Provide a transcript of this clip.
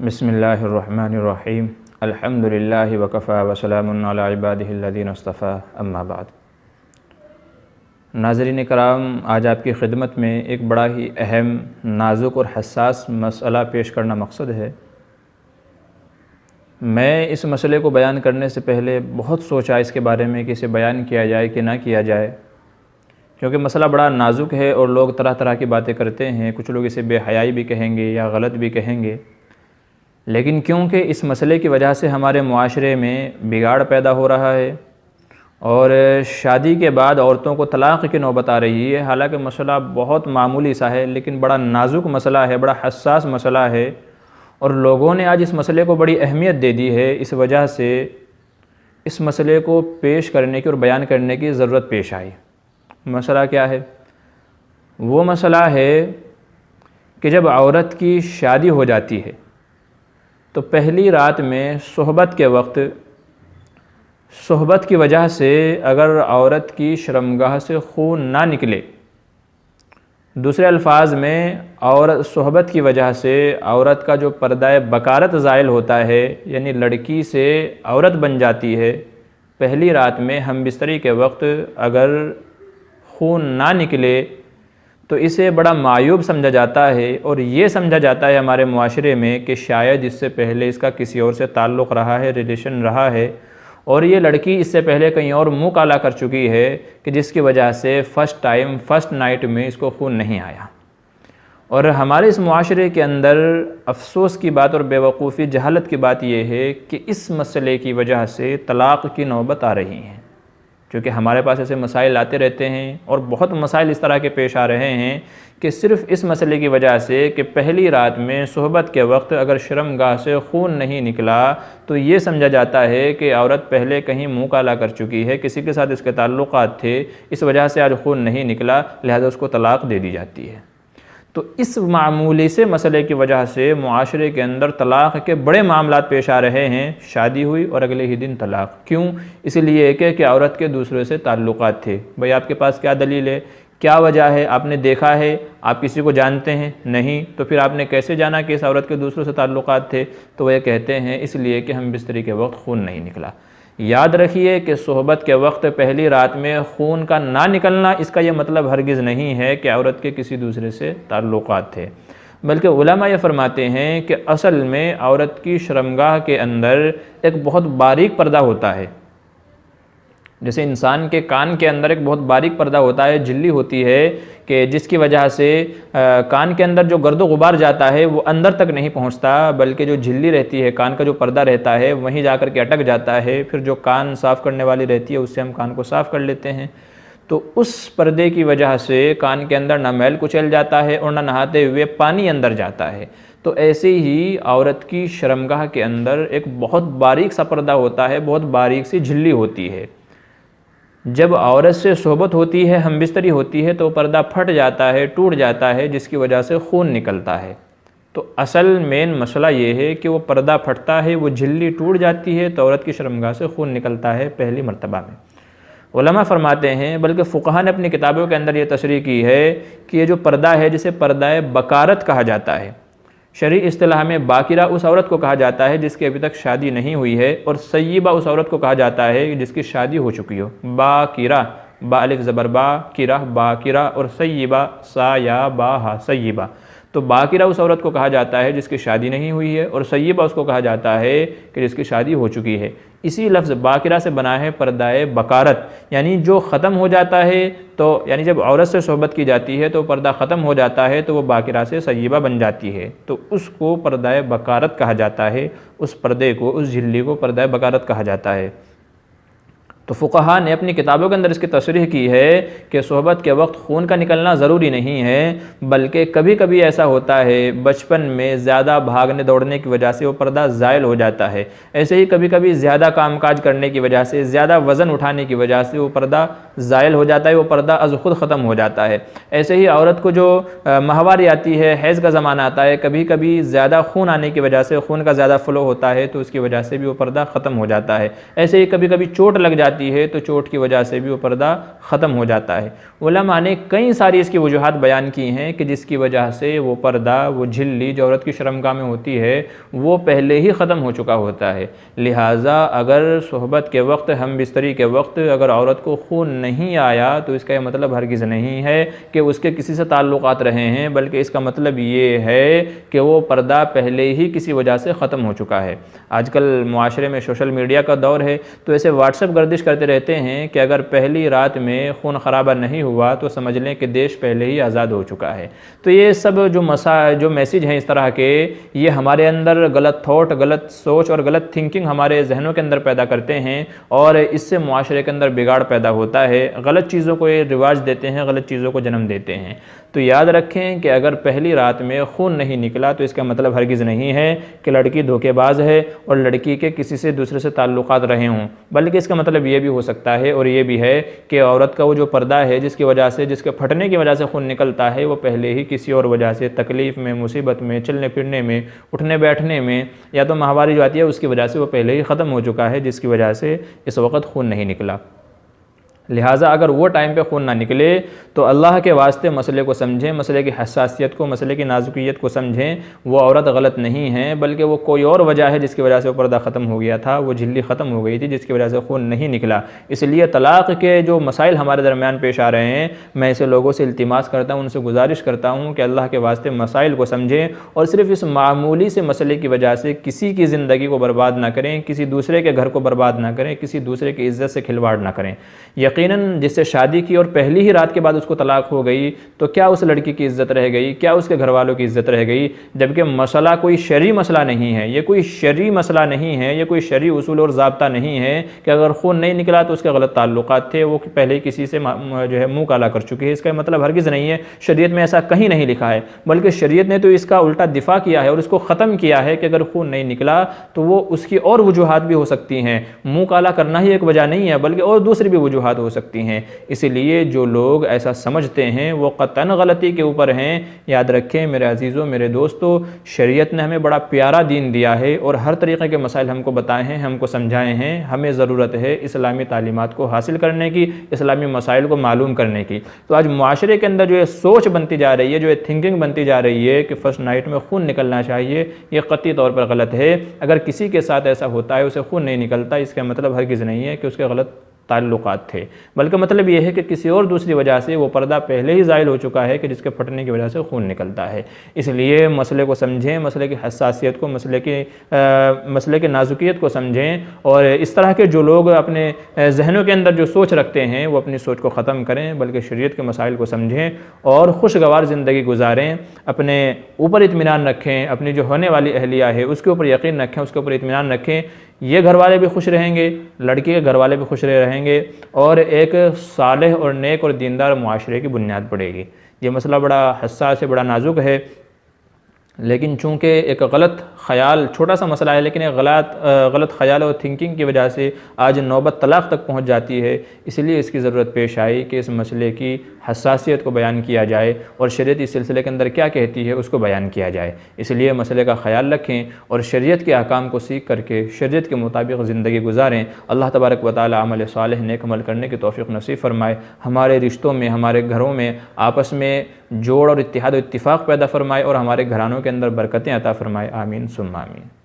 بسم اللہ الرحمن الرحیم الحمد للہ وکفیٰ وسلام علی عبادہ الذین اصطفیٰ اما بعد۔ ناظرین کرام، آج آپ کی خدمت میں ایک بڑا ہی اہم، نازک اور حساس مسئلہ پیش کرنا مقصد ہے۔ میں اس مسئلے کو بیان کرنے سے پہلے بہت سوچا اس کے بارے میں کہ اسے بیان کیا جائے کہ نہ کیا جائے، کیونکہ مسئلہ بڑا نازک ہے اور لوگ طرح طرح کی باتیں کرتے ہیں۔ کچھ لوگ اسے بے حیائی بھی کہیں گے یا غلط بھی کہیں گے، لیکن کیونکہ اس مسئلے کی وجہ سے ہمارے معاشرے میں بگاڑ پیدا ہو رہا ہے اور شادی کے بعد عورتوں کو طلاق کی نوبت آ رہی ہے، حالانکہ مسئلہ بہت معمولی سا ہے لیکن بڑا نازک مسئلہ ہے، بڑا حساس مسئلہ ہے، اور لوگوں نے آج اس مسئلے کو بڑی اہمیت دے دی ہے۔ اس وجہ سے اس مسئلے کو پیش کرنے کی اور بیان کرنے کی ضرورت پیش آئی۔ مسئلہ کیا ہے؟ وہ مسئلہ ہے کہ جب عورت کی شادی ہو جاتی ہے تو پہلی رات میں صحبت کے وقت، صحبت کی وجہ سے اگر عورت کی شرمگاہ سے خون نہ نکلے، دوسرے الفاظ میں صحبت کی وجہ سے عورت کا جو پردہ بکارت زائل ہوتا ہے، یعنی لڑکی سے عورت بن جاتی ہے، پہلی رات میں ہم بستری کے وقت اگر خون نہ نکلے تو اسے بڑا معیوب سمجھا جاتا ہے، اور یہ سمجھا جاتا ہے ہمارے معاشرے میں کہ شاید اس سے پہلے اس کا کسی اور سے تعلق رہا ہے، ریلیشن رہا ہے، اور یہ لڑکی اس سے پہلے کہیں اور منہ کالا کر چکی ہے کہ جس کی وجہ سے فرسٹ نائٹ میں اس کو خون نہیں آیا۔ اور ہمارے اس معاشرے کے اندر افسوس کی بات اور بیوقوفی، جہالت کی بات یہ ہے کہ اس مسئلے کی وجہ سے طلاق کی نوبت آ رہی ہیں، کیونکہ ہمارے پاس ایسے مسائل آتے رہتے ہیں اور بہت مسائل اس طرح کے پیش آ رہے ہیں کہ صرف اس مسئلے کی وجہ سے کہ پہلی رات میں صحبت کے وقت اگر شرمگاہ سے خون نہیں نکلا تو یہ سمجھا جاتا ہے کہ عورت پہلے کہیں منہ کالا کر چکی ہے، کسی کے ساتھ اس کے تعلقات تھے، اس وجہ سے آج خون نہیں نکلا، لہذا اس کو طلاق دے دی جاتی ہے۔ تو اس معمولی سے مسئلے کی وجہ سے معاشرے کے اندر طلاق کے بڑے معاملات پیش آ رہے ہیں۔ شادی ہوئی اور اگلے ہی دن طلاق، کیوں؟ اس لیے کہ عورت کے دوسرے سے تعلقات تھے۔ بھئی آپ کے پاس کیا دلیل ہے؟ کیا وجہ ہے؟ آپ نے دیکھا ہے؟ آپ کسی کو جانتے ہیں؟ نہیں، تو پھر آپ نے کیسے جانا کہ اس عورت کے دوسروں سے تعلقات تھے؟ تو وہ یہ کہتے ہیں اس لیے کہ ہم بستری کے وقت خون نہیں نکلا۔ یاد رکھیے کہ صحبت کے وقت پہلی رات میں خون کا نہ نکلنا، اس کا یہ مطلب ہرگز نہیں ہے کہ عورت کے کسی دوسرے سے تعلقات تھے، بلکہ علماء یہ فرماتے ہیں کہ اصل میں عورت کی شرمگاہ کے اندر ایک بہت باریک پردہ ہوتا ہے، جیسے انسان کے کان کے اندر ایک بہت باریک پردہ ہوتا ہے، جھلی ہوتی ہے، کہ جس کی وجہ سے کان کے اندر جو گرد و غبار جاتا ہے وہ اندر تک نہیں پہنچتا، بلکہ جو جھلی رہتی ہے، کان کا جو پردہ رہتا ہے وہیں جا کر کے اٹک جاتا ہے، پھر جو کان صاف کرنے والی رہتی ہے اس سے ہم کان کو صاف کر لیتے ہیں۔ تو اس پردے کی وجہ سے کان کے اندر نہ میل کچل جاتا ہے اور نہ نہاتے ہوئے پانی اندر جاتا ہے۔ تو ایسے ہی عورت کی شرمگاہ کے اندر ایک بہت باریک سا پردہ ہوتا ہے، بہت باریک سی جھلی ہوتی ہے۔ جب عورت سے صحبت ہوتی ہے، ہم بستری ہوتی ہے، تو پردہ پھٹ جاتا ہے، ٹوٹ جاتا ہے، جس کی وجہ سے خون نکلتا ہے۔ تو اصل مین مسئلہ یہ ہے کہ وہ پردہ پھٹتا ہے، وہ جھلی ٹوٹ جاتی ہے، تو عورت کی شرمگاہ سے خون نکلتا ہے پہلی مرتبہ میں۔ علماء فرماتے ہیں، بلکہ فقہاء نے اپنی کتابوں کے اندر یہ تشریح کی ہے کہ یہ جو پردہ ہے جسے پردہ بکارت کہا جاتا ہے، شرعی اصطلاح میں باکرہ اس عورت کو کہا جاتا ہے جس کی ابھی تک شادی نہیں ہوئی ہے، اور سیبہ اس عورت کو کہا جاتا ہے جس کی شادی ہو چکی ہو۔ باکرہ، با الف زبر با، کرہ باکرہ، اور سیبہ سا یا با ہا سیبہ۔ تو باکرہ اس عورت کو کہا جاتا ہے جس کی شادی نہیں ہوئی ہے، اور سیبہ اس کو کہا جاتا ہے کہ جس کی شادی ہو چکی ہے۔ اسی لفظ باکرہ سے بنا ہے پردہ بکارت، یعنی جو ختم ہو جاتا ہے، تو یعنی جب عورت سے صحبت کی جاتی ہے تو پردہ ختم ہو جاتا ہے تو وہ باکرہ سے سیبہ بن جاتی ہے، تو اس کو پردہ بکارت کہا جاتا ہے، اس پردے کو، اس جھلی کو پردہ بکارت کہا جاتا ہے۔ تو فقہاء نے اپنی کتابوں کے اندر اس کی تصریح کی ہے کہ صحبت کے وقت خون کا نکلنا ضروری نہیں ہے، بلکہ کبھی کبھی ایسا ہوتا ہے بچپن میں زیادہ بھاگنے دوڑنے کی وجہ سے وہ پردہ زائل ہو جاتا ہے، ایسے ہی کبھی کبھی زیادہ کام کاج کرنے کی وجہ سے، زیادہ وزن اٹھانے کی وجہ سے وہ پردہ زائل ہو جاتا ہے، وہ پردہ از خود ختم ہو جاتا ہے۔ ایسے ہی عورت کو جو ماہواری آتی ہے، حیض کا زمانہ آتا ہے، کبھی کبھی زیادہ خون آنے کی وجہ سے، خون کا زیادہ فلو ہوتا ہے تو اس کی وجہ سے بھی وہ پردہ ختم ہو جاتا ہے۔ ایسے ہی کبھی کبھی چوٹ لگ جاتی جاتی ہے تو چوٹ کی وجہ سے بھی وہ پردہ ختم ہو جاتا ہے۔ علماء نے کئی ساری اس کی وجوہات بیان کی ہیں کہ جس کی وجہ سے وہ پردہ، وہ جھلی جو عورت کی شرمگاہ میں ہوتی ہے وہ پہلے ہی ختم ہو چکا ہوتا ہے۔ لہٰذا اگر صحبت کے وقت، ہم بستری کے وقت اگر عورت کو خون نہیں آیا تو اس کا یہ مطلب ہرگز نہیں ہے کہ اس کے کسی سے تعلقات رہے ہیں، بلکہ اس کا مطلب یہ ہے کہ وہ پردہ پہلے ہی کسی وجہ سے ختم ہو چکا ہے۔ آج کل معاشرے میں سوشل میڈیا کا دور ہے تو ایسے واٹس ایپ گردش کرتے رہتے ہیں کہ اگر پہلی رات میں خون خرابہ نہیں ہوا تو سمجھ لیں کہ دیش پہلے ہی آزاد ہو چکا ہے۔ تو یہ سب جو میسیج ہیں اس طرح کے، یہ ہمارے اندر غلط تھاٹ، غلط سوچ اور غلط تھنکنگ ہمارے ذہنوں کے اندر پیدا کرتے ہیں، اور اس سے معاشرے کے اندر بگاڑ پیدا ہوتا ہے۔ غلط چیزوں کو یہ رواج دیتے ہیں، غلط چیزوں کو جنم دیتے ہیں۔ تو یاد رکھیں کہ اگر پہلی رات میں خون نہیں نکلا تو اس کا مطلب ہرگز نہیں ہے کہ لڑکی دھوکے باز ہے اور لڑکی کے کسی سے دوسرے سے تعلقات رہے ہوں، بلکہ اس کا مطلب یہ بھی ہو سکتا ہے اور یہ بھی ہے کہ عورت کا وہ جو پردہ ہے جس کی وجہ سے، جس کے پھٹنے کی وجہ سے خون نکلتا ہے، وہ پہلے ہی کسی اور وجہ سے تکلیف میں، مصیبت میں، چلنے پھرنے میں، اٹھنے بیٹھنے میں، یا تو ماہواری جو آتی ہے اس کی وجہ سے وہ پہلے ہی ختم ہو چکا ہے، جس کی وجہ سے اس وقت خون نہیں نکلا۔ لہٰذا اگر وہ ٹائم پہ خون نہ نکلے تو اللہ کے واسطے مسئلے کو سمجھیں، مسئلے کی حساسیت کو، مسئلے کی نازکیت کو سمجھیں۔ وہ عورت غلط نہیں ہے، بلکہ وہ کوئی اور وجہ ہے جس کی وجہ سے وہ پردہ ختم ہو گیا تھا، وہ جھلی ختم ہو گئی تھی جس کی وجہ سے خون نہیں نکلا۔ اس لیے طلاق کے جو مسائل ہمارے درمیان پیش آ رہے ہیں، میں اسے لوگوں سے التماس کرتا ہوں، ان سے گزارش کرتا ہوں کہ اللہ کے واسطے مسائل کو سمجھیں اور صرف اس معمولی سے مسئلے کی وجہ سے کسی کی زندگی کو برباد نہ کریں، کسی دوسرے کے گھر کو برباد نہ کریں، کسی دوسرے کی عزت سے کھلواڑ نہ کریں۔ یقیناً جس سے شادی کی اور پہلی ہی رات کے بعد اس کو طلاق ہو گئی تو کیا اس لڑکی کی عزت رہ گئی، کیا اس کے گھر والوں کی عزت رہ گئی؟ جبکہ مسئلہ کوئی شرعی مسئلہ نہیں ہے، یہ کوئی شرعی مسئلہ نہیں ہے، یہ کوئی شرعی اصول اور ضابطہ نہیں ہے کہ اگر خون نہیں نکلا تو اس کے غلط تعلقات تھے، وہ پہلے ہی کسی سے جو ہے منہ کالا کر چکی ہے۔ اس کا مطلب ہرگز نہیں ہے، شریعت میں ایسا کہیں نہیں لکھا ہے، بلکہ شریعت نے تو اس کا الٹا دفاع کیا ہے اور اس کو ختم کیا ہے کہ اگر خون نہیں نکلا تو وہ اس کی اور وجوہات بھی ہو سکتی ہیں، منہ کالا کرنا ہی ایک وجہ نہیں ہے بلکہ اور دوسری بھی وجوہات ہو سکتی ہیں۔ اس لیے جو لوگ ایسا سمجھتے ہیں وہ قطعاً غلطی کے اوپر ہیں۔ یاد رکھیں میرے عزیزوں، میرے دوستو، شریعت نے ہمیں بڑا پیارا دین دیا ہے اور ہر طریقے کے مسائل ہم کو بتائے ہیں، ہم کو سمجھائے ہیں۔ ہمیں ضرورت ہے اسلامی تعلیمات کو حاصل کرنے کی، اسلامی مسائل کو معلوم کرنے کی۔ تو آج معاشرے کے اندر جو یہ سوچ بنتی جا رہی ہے، جو یہ تھنکنگ بنتی جا رہی ہے کہ فرسٹ نائٹ میں خون نکلنا چاہیے، یہ قطعی طور پر غلط ہے۔ اگر کسی کے ساتھ ایسا ہوتا ہے، اسے خون نہیں نکلتا، اس کا مطلب ہرگز نہیں ہے کہ اس کے غلط تعلقات تھے، بلکہ مطلب یہ ہے کہ کسی اور دوسری وجہ سے وہ پردہ پہلے ہی زائل ہو چکا ہے کہ جس کے پھٹنے کی وجہ سے خون نکلتا ہے۔ اس لیے مسئلے کو سمجھیں، مسئلے کی حساسیت کو، مسئلے کی نازکیت کو سمجھیں، اور اس طرح کے جو لوگ اپنے ذہنوں کے اندر جو سوچ رکھتے ہیں وہ اپنی سوچ کو ختم کریں، بلکہ شریعت کے مسائل کو سمجھیں اور خوشگوار زندگی گزاریں، اپنے اوپر اطمینان رکھیں، اپنی جو ہونے والی اہلیہ ہے اس کے اوپر یقین رکھیں، اس کے اوپر اطمینان رکھیں۔ یہ گھر والے بھی خوش رہیں گے، لڑکی کے گھر والے بھی خوش رہیں گے، اور ایک صالح اور نیک اور دیندار معاشرے کی بنیاد پڑے گی۔ یہ مسئلہ بڑا حساس ہے، بڑا نازک ہے، لیکن چونکہ ایک غلط خیال، چھوٹا سا مسئلہ ہے لیکن ایک غلط خیال اور تھنکنگ کی وجہ سے آج نوبت طلاق تک پہنچ جاتی ہے، اس لیے اس کی ضرورت پیش آئی کہ اس مسئلے کی حساسیت کو بیان کیا جائے اور شریعت اس سلسلے کے اندر کیا کہتی ہے اس کو بیان کیا جائے۔ اس لیے مسئلے کا خیال رکھیں اور شریعت کے احکام کو سیکھ کر کے شریعت کے مطابق زندگی گزاریں۔ اللہ تبارک و تعالی عمل صالح نیک عمل کرنے کی توفیق نصیب فرمائے، ہمارے رشتوں میں، ہمارے گھروں میں آپس میں جوڑ اور اتحاد و اتفاق پیدا فرمائے اور ہمارے گھرانوں کے اندر برکتیں عطا فرمائے۔ آمین ثم آمین۔